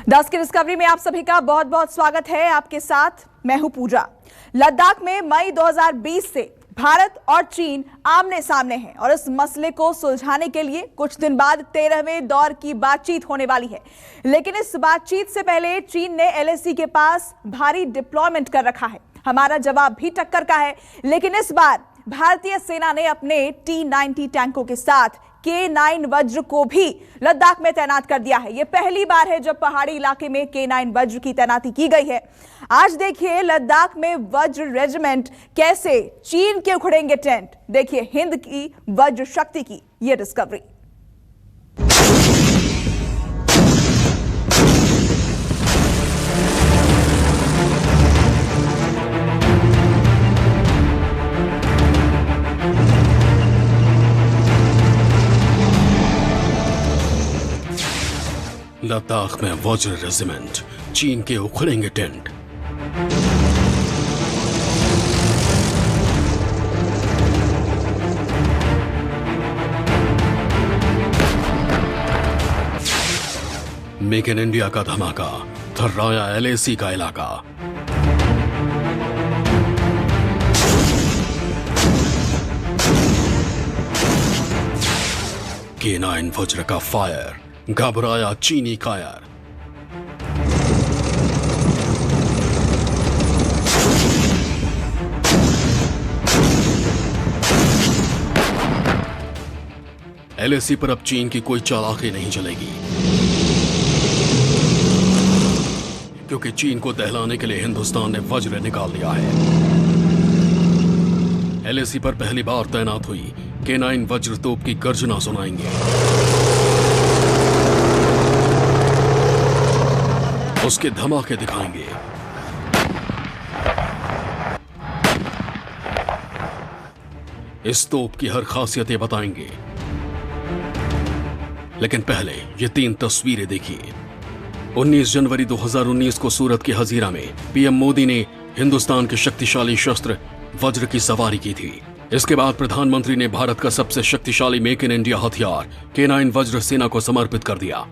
10 की डिस्कवरी में आप सभी का बहुत बहुत स्वागत है। आपके साथ मैं हूं पूजा। लद्दाख में मई 2020 से भारत और चीन आमने सामने हैं और इस मसले को सुलझाने के लिए कुछ दिन बाद 13वें दौर की बातचीत होने वाली है। लेकिन इस बातचीत से पहले चीन ने LAC के पास भारी डिप्लॉयमेंट कर रखा है। हमारा जवाब भी टक्कर का है, लेकिन इस बार भारतीय सेना ने अपने T-90 टैंकों के साथ K9 वज्र को भी लद्दाख में तैनात कर दिया है। यह पहली बार है जब पहाड़ी इलाके में K9 वज्र की तैनाती की गई है। आज देखिए लद्दाख में वज्र रेजिमेंट कैसे चीन के उखड़ेंगे टेंट। देखिए हिंद की वज्र शक्ति की यह डिस्कवरी। लद्दाख में वज्र रेजिमेंट, चीन के उखड़ेंगे टेंट। मेक इन इंडिया का धमाका, थर्राया LAC का इलाका। K9 वज्र का फायर, घबराया चीनी कायर। LAC पर अब चीन की कोई चालाकी नहीं चलेगी, क्योंकि चीन को दहलाने के लिए हिंदुस्तान ने वज्र निकाल लिया है। LAC पर पहली बार तैनात हुई K9 वज्र तोप की गर्जना सुनाएंगे। उसके धमाके दिखाएंगे। इस तोप की हर खासियतें बताएंगे। लेकिन पहले ये 3 तस्वीरें देखिए। 19 जनवरी 2019 को सूरत के हजीरा में PM मोदी ने हिंदुस्तान के शक्तिशाली शस्त्र वज्र की सवारी की थी। इसके बाद प्रधानमंत्री ने भारत का सबसे शक्तिशाली मेक इन इंडिया हथियार K9 वज्र सेना को समर्पित कर दिया।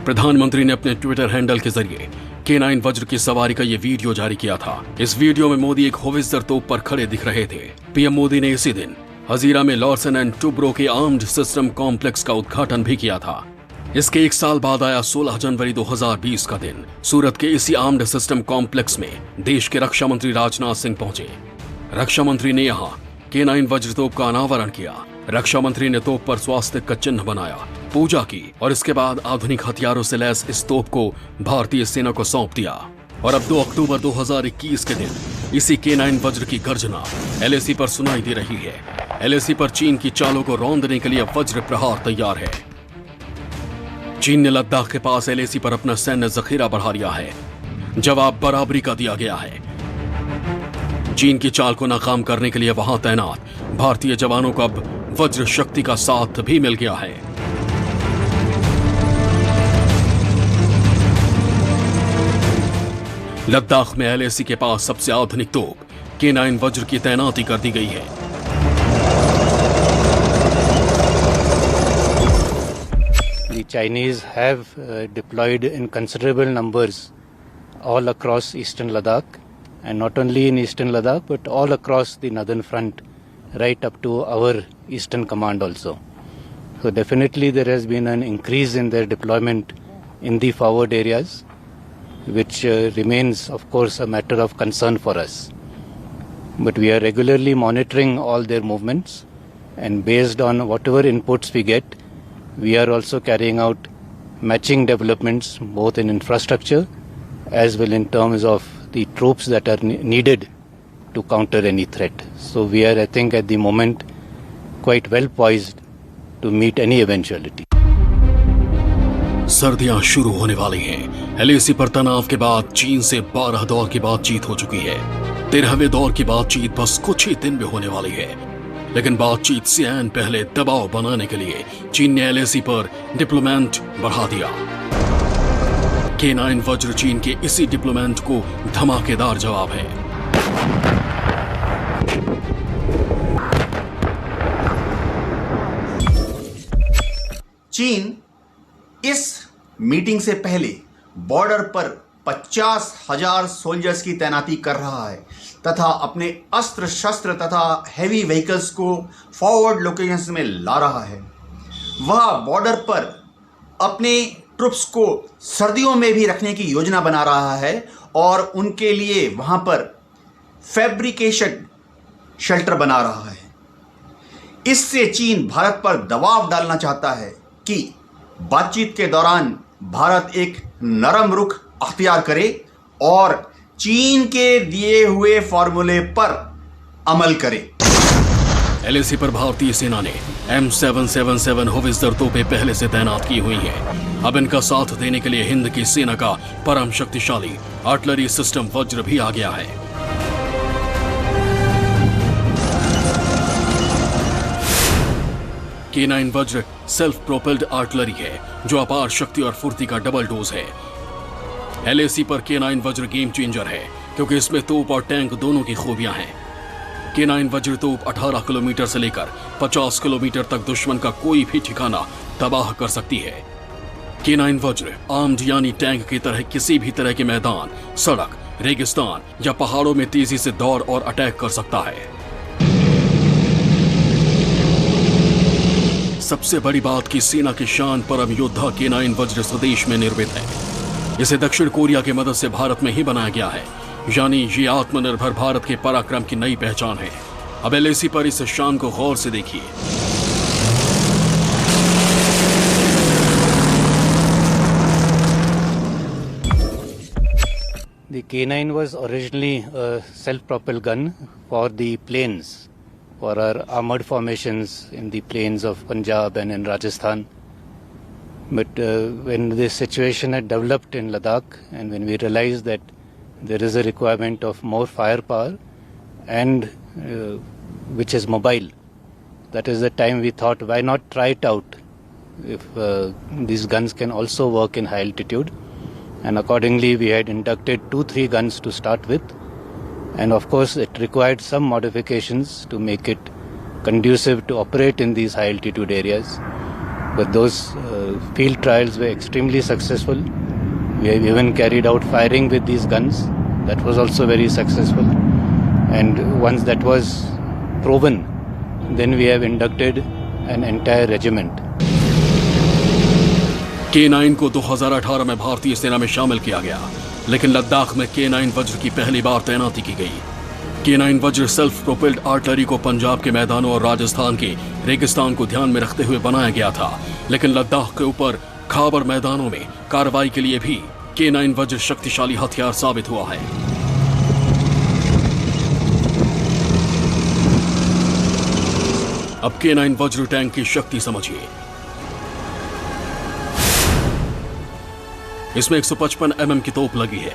प्रधानमंत्री ने अपने ट्विटर हैंडल के जरिए K9 वज्र की सवारी का ये वीडियो जारी किया था। इस वीडियो में मोदी एक होवित्जर तोप पर खड़े दिख रहे थे। PM मोदी ने इसी दिन हजीरा में लॉर्सन एंड टुब्रो के आर्म्ड सिस्टम कॉम्प्लेक्स का उद्घाटन भी किया था। इसके 1 साल बाद आया 16 जनवरी 2020 का दिन। सूरत के इसी आर्म्ड सिस्टम कॉम्प्लेक्स में देश के रक्षा मंत्री राजनाथ सिंह पहुंचे। रक्षा मंत्री ने यहाँ K9 वज्र तोप का अनावरण किया। रक्षा मंत्री ने तोप पर स्वास्तिक का चिन्ह बनाया, पूजा की और इसके बाद आधुनिक हथियारों से लैस इस तोप को भारतीय सेना को सौंप दिया। और अब 2 अक्टूबर 2021 के दिन इसी K9 वज्र की गर्जना LAC पर सुनाई दे रही है। LAC पर चीन की चालों को रौंदने के लिए वज्र प्रहार तैयार है। चीन ने लद्दाख के पास LAC पर अपना सैन्य जखीरा बढ़ा लिया है। जवाब बराबरी का दिया गया है। चीन की चाल को नाकाम करने के लिए वहां तैनात भारतीय जवानों को अब वज्र शक्ति का साथ भी मिल गया है। लद्दाख में LAC के पास सबसे आधुनिक तोप K9 वज्र की तैनाती कर दी गई है। The Chinese have deployed in considerable numbers all across eastern Ladakh, and not only in eastern Ladakh but all across the northern front, right up to our eastern command also. So definitely there has been an increase in their deployment in the forward areas, which remains of course a matter of concern for us. But we are regularly monitoring all their movements, and based on whatever inputs we get, we are also carrying out matching developments both in infrastructure as well in terms of the troops that are needed to counter any threat. So we are, I think, at the moment quite well poised to meet any eventuality. सर्दियां शुरू होने वाली हैं। LAC पर तनाव के बाद चीन से 12 दौर की बातचीत हो चुकी है। 13वें दौर की बातचीत बस कुछ ही दिन में होने वाली है। लेकिन बातचीत से ऐन पहले दबाव बनाने के लिए चीन ने LAC पर डिप्लोमेंट बढ़ा दिया। K9 वज्र चीन के इसी डिप्लोमेंट को धमाकेदार जवाब है। चीन इस मीटिंग से पहले बॉर्डर पर 50,000 सोल्जर्स की तैनाती कर रहा है तथा अपने अस्त्र शस्त्र तथा हैवी व्हीकल्स को फॉरवर्ड लोकेशंस में ला रहा है। वह बॉर्डर पर अपने ट्रुप्स को सर्दियों में भी रखने की योजना बना रहा है और उनके लिए वहां पर फैब्रिकेशन शेल्टर बना रहा है। इससे चीन भारत पर दबाव डालना चाहता है कि बातचीत के दौरान भारत एक नरम रुख अख्तियार करे और चीन के दिए हुए फॉर्मूले पर अमल करे। LAC पर भारतीय सेना ने M777 होवित्जर तोपें पहले से तैनात की हुई हैं। अब इनका साथ देने के लिए हिंद की सेना का परम शक्तिशाली आर्टिलरी सिस्टम वज्र भी आ गया है। K9 वज्र सेल्फ प्रोपेल्ड आर्टिलरी है जो अपार शक्ति और फुर्ती का डबल डोज है। LAC पर K9 वज्र गेम चेंजर है क्योंकि इसमें तोप और टैंक दोनों की खूबियां हैं। K9 वज्र तोप 18 किलोमीटर से लेकर 50 किलोमीटर तक दुश्मन का कोई भी ठिकाना तबाह कर सकती है। K9 वज्र आर्म्ड यानी टैंक की तरह किसी भी तरह के मैदान, सड़क, रेगिस्तान या पहाड़ों में तेजी से दौड़ और अटैक कर सकता है। सबसे बड़ी बात कि सेना की शान परम योद्धा K9 वज्र स्वदेश में निर्मित है। इसे दक्षिण कोरिया की मदद से भारत में ही बनाया गया है, यानी ये आत्मनिर्भर भारत के पराक्रम की नई पहचान है। अब LAC पर इस शान को गौर से देखिए। The K9 was originally a self-propelled gun for the plains, for our armored formations in the plains of Punjab and in Rajasthan. But when this situation had developed in Ladakh and when we realized that there is a requirement of more firepower and which is mobile, that is the time we thought, why not try it out if these guns can also work in high altitude. And accordingly we had inducted 2-3 guns to start with, and of course it required some modifications to make it conducive to operate in these high altitude areas. But those field trials were extremely successful. We have even carried out firing with these guns. That was also very successful. And once that was proven, then we have inducted an entire regiment. K9 को 2018 में भारतीय सेना में शामिल किया गया, लेकिन लद्दाख में K9 वज्र की पहली बार तैनाती की गई। K9 वज्र सेल्फ प्रोपेल्ड आर्टिलरी को पंजाब के मैदानों और राजस्थान के रेगिस्तान को ध्यान में रखते हुए बनाया गया था, लेकिन लद्दाख के ऊपर खाबर मैदानों में कार्रवाई के लिए भी K9 वज्र शक्तिशाली हथियार साबित हुआ है। अब K9 वज्र टैंक की शक्ति समझिए। इसमें 155 mm की तोप लगी है।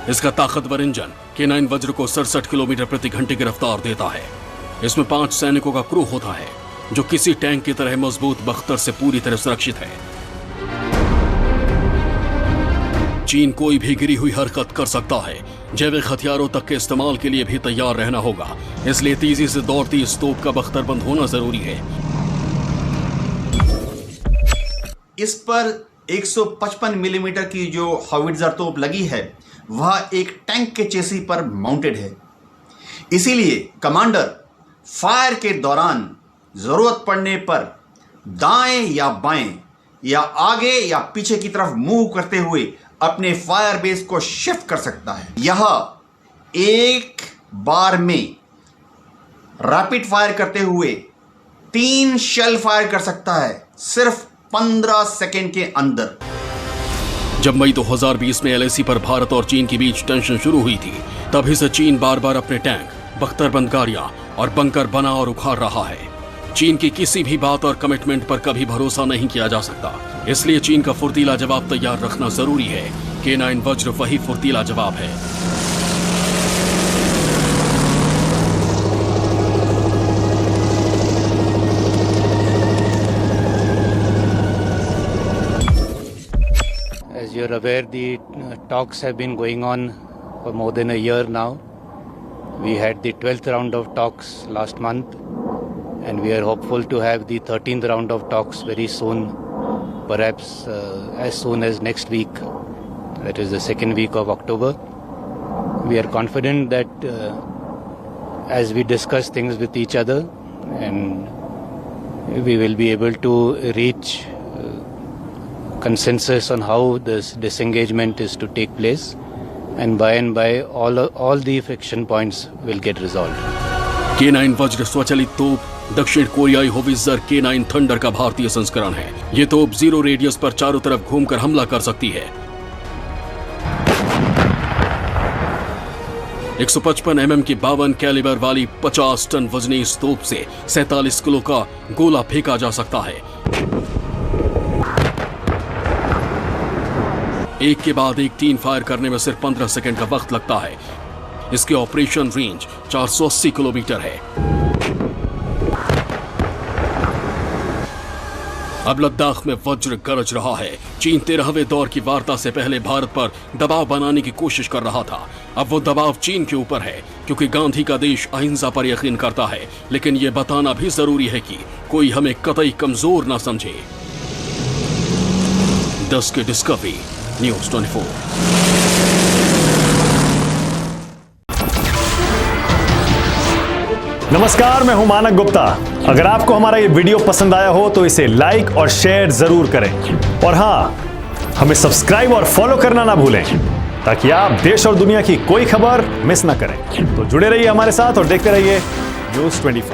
इसका ताकतवर इंजन K9 वज्र को 67 किलोमीटर प्रति घंटे की रफ्तार देता है। इसमें 5 सैनिकों का क्रू होता है जो किसी टैंक की तरह मजबूत बख्तर से पूरी तरह सुरक्षित है। चीन कोई भी गिरी हुई हरकत कर सकता है। जैविक हथियारों तक के इस्तेमाल के लिए भी तैयार रहना होगा, इसलिए तेजी से दौड़ती इस तोप का बख्तरबंद होना जरूरी है। इस पर 155 मिलीमीटर की जो होवित्जर तोप लगी है वह एक टैंक के चेसी पर माउंटेड है। इसीलिए कमांडर फायर के दौरान जरूरत पड़ने पर दाएं या बाएं या आगे या पीछे की तरफ मूव करते हुए अपने फायर बेस को शिफ्ट कर सकता है। यह एक बार में रैपिड फायर करते हुए 3 शेल फायर कर सकता है सिर्फ 15 सेकेंड के अंदर। जब मई 2020 में LAC पर भारत और चीन के बीच टेंशन शुरू हुई थी, तभी से चीन बार बार अपने टैंक, बख्तरबंद गाड़ियां और बंकर बना और उखाड़ रहा है। चीन की किसी भी बात और कमिटमेंट पर कभी भरोसा नहीं किया जा सकता, इसलिए चीन का फुर्तीला जवाब तैयार रखना जरूरी है। K9 वज्र वही फुर्तीला जवाब है। As you're aware, the talks have been going on for more than a year now. We had the 12th round of talks last month, and we are hopeful to have the 13th round of talks very soon, perhaps as soon as next week. that is the second week of October. We are confident that as we discuss things with each other, and we will be able to reach consensus on how this disengagement is to take place, and by all the friction points will get resolved. K9 वज्र स्वचालित तोप दक्षिण कोरियाई howitzer K9 thunder का भारतीय संस्करण है। ये तोप 0 रेडियस पर चारों तरफ घूमकर हमला कर सकती है। 155 mm की 52 कैलिबर वाली 50 टन वजनी इस तोप से 47 किलो का गोला फेंका जा सकता है। एक के बाद एक 3 फायर करने में सिर्फ 15 सेकंड का वक्त लगता है। इसकी ऑपरेशन रेंज 480 किलोमीटर है। अब लद्दाख में वज्र गरज रहा है। चीन 13वें दौर की वार्ता से पहले भारत पर दबाव बनाने की कोशिश कर रहा था। अब वो दबाव चीन के ऊपर है, क्योंकि गांधी का देश अहिंसा पर यकीन करता है। लेकिन ये बताना भी जरूरी है कि कोई हमें कतई कमजोर ना समझे। 10 के डिस्कवरी न्यूज़ 24। नमस्कार, मैं हूं मानक गुप्ता। अगर आपको हमारा ये वीडियो पसंद आया हो तो इसे लाइक और शेयर जरूर करें, और हां, हमें सब्सक्राइब और फॉलो करना ना भूलें, ताकि आप देश और दुनिया की कोई खबर मिस ना करें। तो जुड़े रहिए हमारे साथ और देखते रहिए न्यूज़ 24।